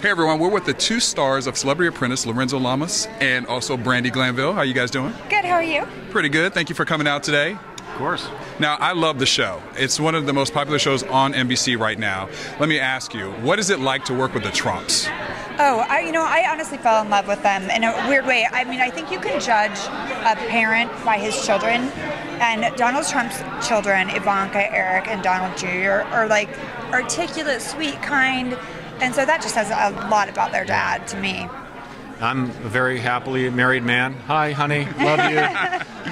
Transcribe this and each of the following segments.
Hey everyone, we're with the two stars of Celebrity Apprentice, Lorenzo Lamas and also Brandi Glanville. How are you guys doing? Good, how are you? Pretty good. Thank you for coming out today. Of course. Now, I love the show. It's one of the most popular shows on NBC right now. Let me ask you, what is it like to work with the Trumps? Oh, I honestly fell in love with them in a weird way. I mean, I think you can judge a parent by his children, and Donald Trump's children, Ivanka, Eric, and Donald Jr., are like articulate, sweet, kind, and so that just says a lot about their dad to me. I'm a very happily married man. Hi, honey. Love you.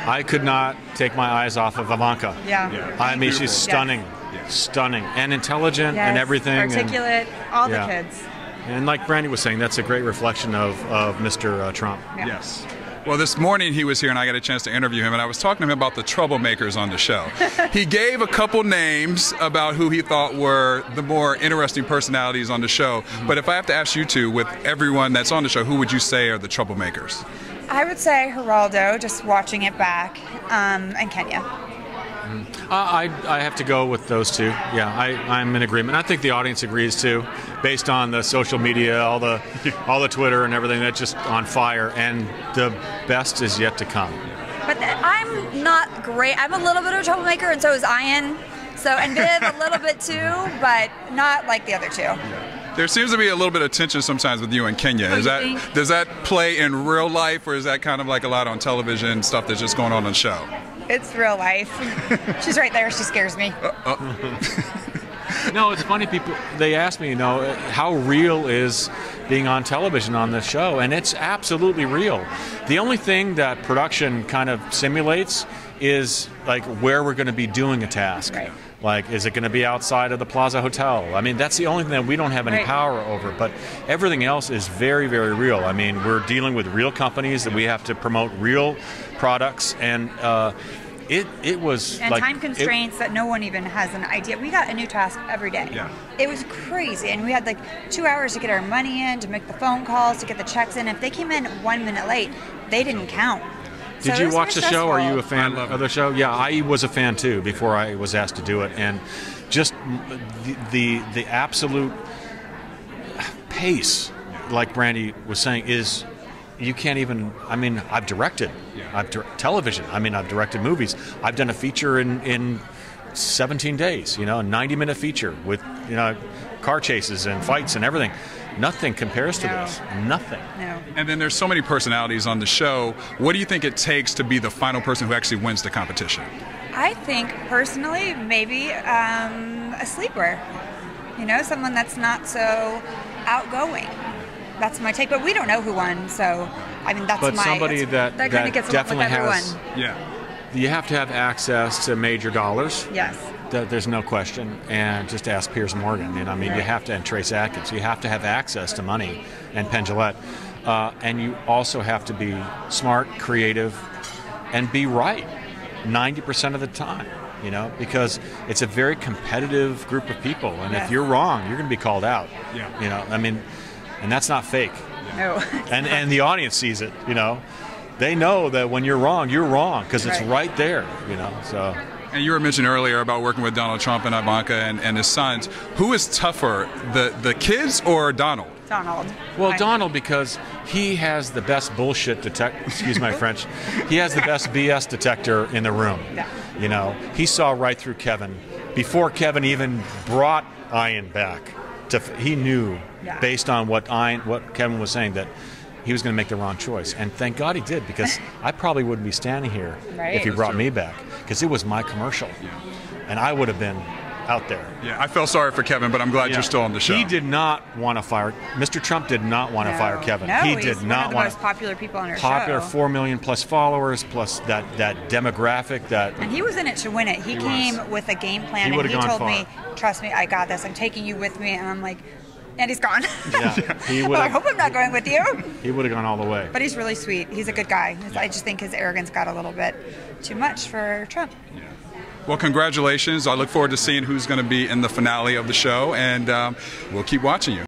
I could not take my eyes off of Ivanka. Yeah. I mean, she's stunning. Yes. Stunning. And intelligent and everything. Articulate, all the kids. And like Brandi was saying, that's a great reflection of Mr. Trump. Yeah. Yes. Well, this morning he was here and I got a chance to interview him, and I was talking to him about the troublemakers on the show. He gave a couple names about who he thought were the more interesting personalities on the show. But if I have to ask you two, with everyone that's on the show, who would you say are the troublemakers? I would say Geraldo, just watching it back, and Kenya. I have to go with those two. Yeah, I'm in agreement. I think the audience agrees too, based on the social media, all the Twitter and everything that's just on fire. And the best is yet to come. But I'm not great. I'm a little bit of a troublemaker, and so is Ian. So and Viv a little bit too, but not like the other two. There seems to be a little bit of tension sometimes with you and Kenya. Does that play in real life, or is that kind of like a lot on television stuff that's just going on the show? It's real life. She's right there. She scares me. No, it's funny. People, they ask me, how real is being on television on this show? And it's absolutely real. The only thing that production kind of simulates is like where we're going to be doing a task. Right. Like, is it going to be outside of the Plaza Hotel? I mean, that's the only thing that we don't have any power over. But everything else is very, very real. I mean, we're dealing with real companies that we have to promote real products, and it was and like time constraints that no one even has an idea. We got a new task every day. Yeah. It was crazy, and we had like 2 hours to get our money in, to make the phone calls, to get the checks in. If they came in 1 minute late, they didn't count. Did you watch the show? Are you a fan of the show? Yeah, I was a fan too before I was asked to do it, and just the absolute pace, like Brandi was saying, is you can't even. I mean, I've directed, television. I mean, I've directed movies. I've done a feature in 17 days. A 90-minute feature with car chases and fights and everything. Nothing compares to this. Nothing. No. And then there's so many personalities on the show. What do you think it takes to be the final person who actually wins the competition? I think, personally, maybe a sleeper. Someone that's not so outgoing. That's my take. But we don't know who won, so, I mean, that's but somebody that kind of gets definitely along with has... everyone. Yeah. You have to have access to major dollars. Yes. There's no question. And just ask Piers Morgan. I mean, you have to, and Trace Adkins, you have to have access to money, and Penn Jillette. And you also have to be smart, creative, and be right 90% of the time, because it's a very competitive group of people. And if you're wrong, you're going to be called out. Yeah. I mean, and that's not fake. No. And the audience sees it, They know that when you're wrong because it's right there, so. And you were mentioning earlier about working with Donald Trump and Ivanka and his sons. Who is tougher, the kids or Donald? Donald. Well, Donald, because he has the best bullshit excuse my French, he has the best BS detector in the room. Yeah. He saw right through Kevin before Kevin even brought Ian back. He knew, based on what Kevin was saying, that he was going to make the wrong choice. And thank God he did, because I probably wouldn't be standing here if he brought me back, because it was my commercial. And I would have been out there. Yeah, I felt sorry for Kevin, but I'm glad you're still on the show. He did not want to fire. Mr. Trump did not want to fire Kevin. No, he he's did not one of the want most popular people on our popular, show. 4 million plus followers, plus that demographic that. And he was in it to win it. He came with a game plan, and he told me, "Trust me, I got this. I'm taking you with me." And I'm like, and he's gone. Yeah, he would. Well, I hope I'm not going with you. He would have gone all the way. But he's really sweet. He's a good guy. I just think his arrogance got a little bit too much for Trump. Yeah. Well, congratulations. I look forward to seeing who's going to be in the finale of the show, and we'll keep watching you.